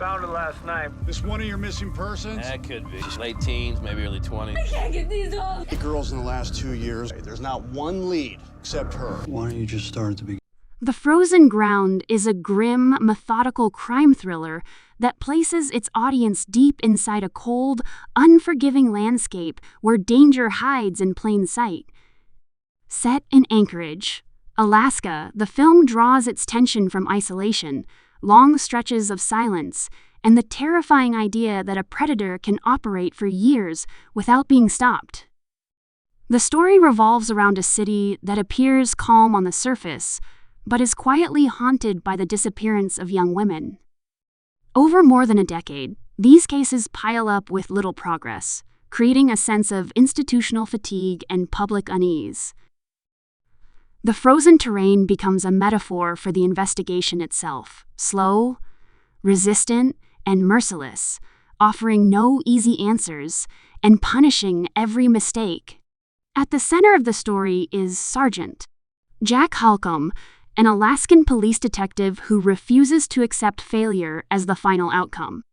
Found it last night. This one of your missing persons? That could be. She's late teens, maybe early 20s. I can't get these off. 8 girls in the last 2 years. There's not one lead except her. Why don't you just start at the beginning? The Frozen Ground is a grim, methodical crime thriller that places its audience deep inside a cold, unforgiving landscape where danger hides in plain sight. Set in Anchorage, Alaska, the film draws its tension from isolation, long stretches of silence, and the terrifying idea that a predator can operate for years without being stopped. The story revolves around a city that appears calm on the surface, but is quietly haunted by the disappearance of young women. Over more than a decade, these cases pile up with little progress, creating a sense of institutional fatigue and public unease. The frozen terrain becomes a metaphor for the investigation itself, slow, resistant, and merciless, offering no easy answers and punishing every mistake. At the center of the story is Sergeant Jack Halcomb, an Alaskan police detective who refuses to accept failure as the final outcome.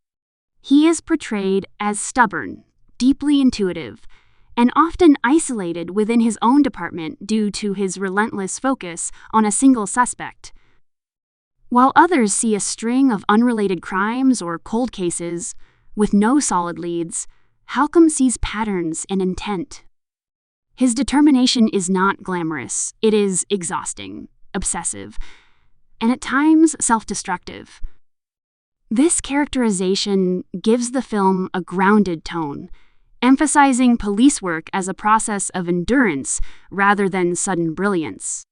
He is portrayed as stubborn, deeply intuitive, and often isolated within his own department due to his relentless focus on a single suspect. While others see a string of unrelated crimes or cold cases with no solid leads, Halcomb sees patterns and intent. His determination is not glamorous. It is exhausting, obsessive, and at times self-destructive. This characterization gives the film a grounded tone, emphasizing police work as a process of endurance rather than sudden brilliance.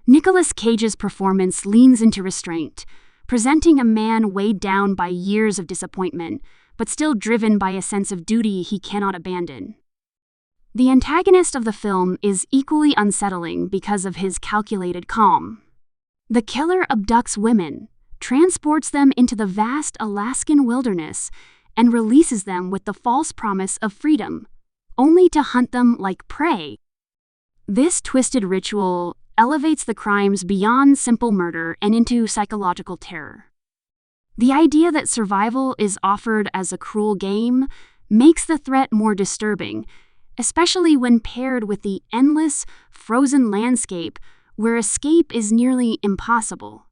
Nicolas Cage's performance leans into restraint, presenting a man weighed down by years of disappointment, but still driven by a sense of duty he cannot abandon. The antagonist of the film is equally unsettling because of his calculated calm. The killer abducts women, transports them into the vast Alaskan wilderness, and releases them with the false promise of freedom, only to hunt them like prey. This twisted ritual elevates the crimes beyond simple murder and into psychological terror. The idea that survival is offered as a cruel game makes the threat more disturbing, especially when paired with the endless, frozen landscape where escape is nearly impossible.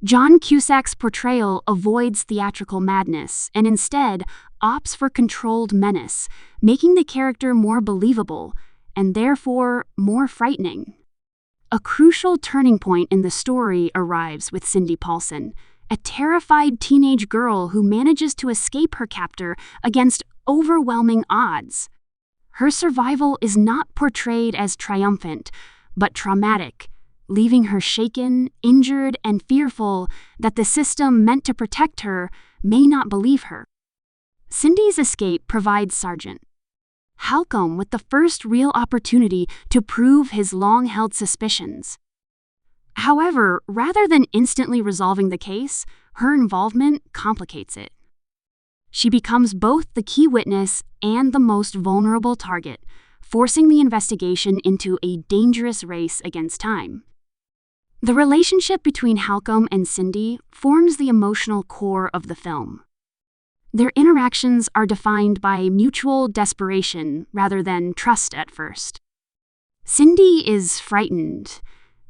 John Cusack's portrayal avoids theatrical madness and instead opts for controlled menace, making the character more believable and therefore more frightening. A crucial turning point in the story arrives with Cindy Paulson, a terrified teenage girl who manages to escape her captor against overwhelming odds. Her survival is not portrayed as triumphant, but traumatic, leaving her shaken, injured, and fearful that the system meant to protect her may not believe her. Cindy's escape provides Sergeant Halcomb with the first real opportunity to prove his long-held suspicions. However, rather than instantly resolving the case, her involvement complicates it. She becomes both the key witness and the most vulnerable target, forcing the investigation into a dangerous race against time. The relationship between Halcomb and Cindy forms the emotional core of the film. Their interactions are defined by mutual desperation rather than trust at first. Cindy is frightened,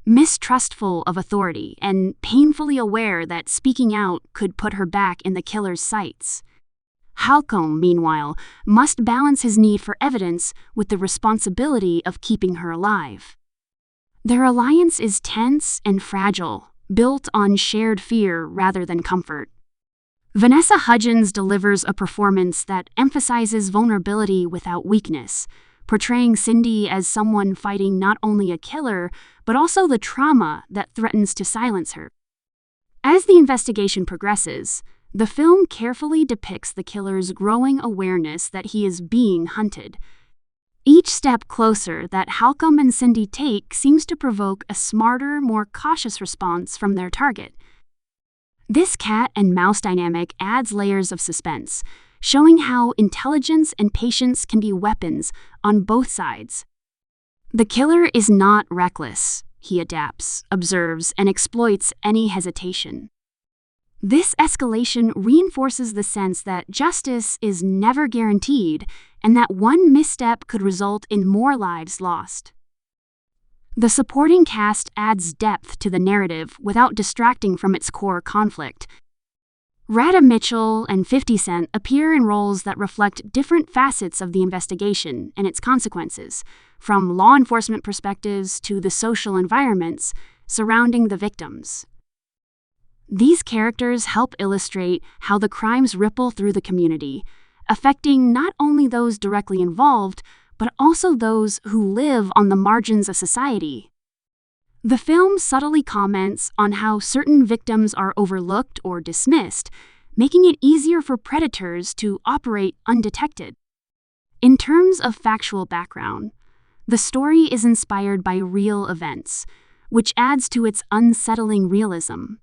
mistrustful of authority, and painfully aware that speaking out could put her back in the killer's sights. Halcomb, meanwhile, must balance his need for evidence with the responsibility of keeping her alive. Their alliance is tense and fragile, built on shared fear rather than comfort. Vanessa Hudgens delivers a performance that emphasizes vulnerability without weakness, portraying Cindy as someone fighting not only a killer, but also the trauma that threatens to silence her. As the investigation progresses, the film carefully depicts the killer's growing awareness that he is being hunted. Each step closer that Halcomb and Cindy take seems to provoke a smarter, more cautious response from their target. This cat and mouse dynamic adds layers of suspense, showing how intelligence and patience can be weapons on both sides. The killer is not reckless. He adapts, observes, and exploits any hesitation. This escalation reinforces the sense that justice is never guaranteed and that one misstep could result in more lives lost. The supporting cast adds depth to the narrative without distracting from its core conflict. Radha Mitchell and 50 Cent appear in roles that reflect different facets of the investigation and its consequences, from law enforcement perspectives to the social environments surrounding the victims. These characters help illustrate how the crimes ripple through the community, affecting not only those directly involved, but also those who live on the margins of society. The film subtly comments on how certain victims are overlooked or dismissed, making it easier for predators to operate undetected. In terms of factual background, the story is inspired by real events, which adds to its unsettling realism.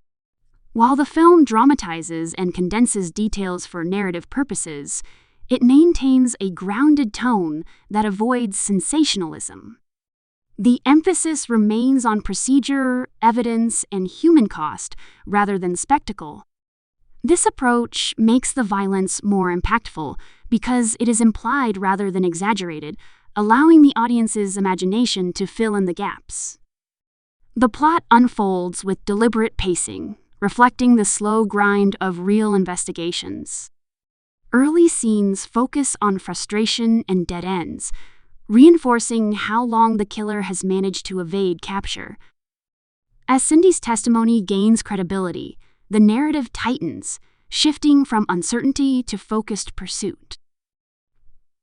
While the film dramatizes and condenses details for narrative purposes, it maintains a grounded tone that avoids sensationalism. The emphasis remains on procedure, evidence, and human cost rather than spectacle. This approach makes the violence more impactful because it is implied rather than exaggerated, allowing the audience's imagination to fill in the gaps. The plot unfolds with deliberate pacing, reflecting the slow grind of real investigations. Early scenes focus on frustration and dead ends, reinforcing how long the killer has managed to evade capture. As Cindy's testimony gains credibility, the narrative tightens, shifting from uncertainty to focused pursuit.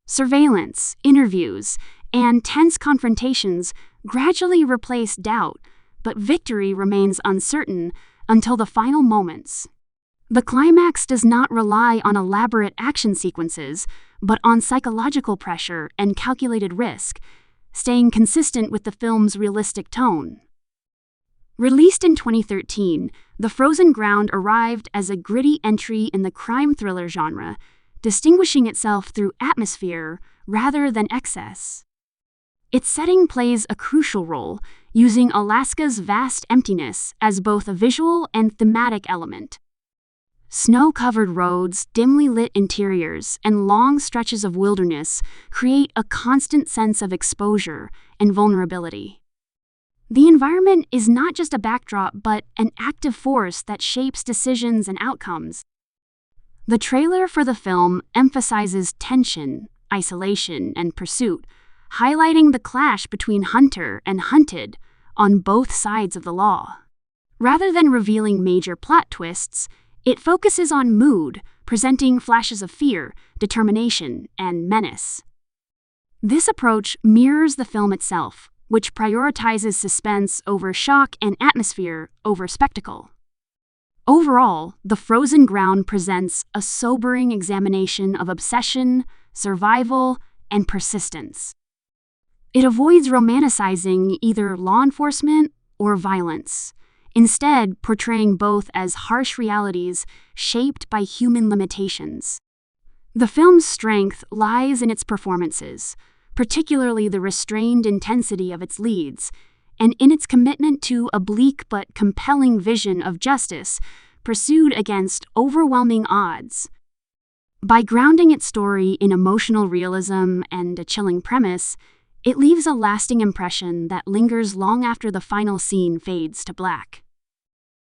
Surveillance, interviews, and tense confrontations gradually replace doubt, but victory remains uncertain until the final moments. The climax does not rely on elaborate action sequences, but on psychological pressure and calculated risk, staying consistent with the film's realistic tone. Released in 2013, The Frozen Ground arrived as a gritty entry in the crime thriller genre, distinguishing itself through atmosphere rather than excess. Its setting plays a crucial role, using Alaska's vast emptiness as both a visual and thematic element. Snow-covered roads, dimly lit interiors, and long stretches of wilderness create a constant sense of exposure and vulnerability. The environment is not just a backdrop, but an active force that shapes decisions and outcomes. The trailer for the film emphasizes tension, isolation, and pursuit, highlighting the clash between hunter and hunted on both sides of the law. Rather than revealing major plot twists, it focuses on mood, presenting flashes of fear, determination, and menace. This approach mirrors the film itself, which prioritizes suspense over shock and atmosphere over spectacle. Overall, The Frozen Ground presents a sobering examination of obsession, survival, and persistence. It avoids romanticizing either law enforcement or violence, instead portraying both as harsh realities shaped by human limitations. The film's strength lies in its performances, particularly the restrained intensity of its leads, and in its commitment to a bleak but compelling vision of justice pursued against overwhelming odds. By grounding its story in emotional realism and a chilling premise, it leaves a lasting impression that lingers long after the final scene fades to black.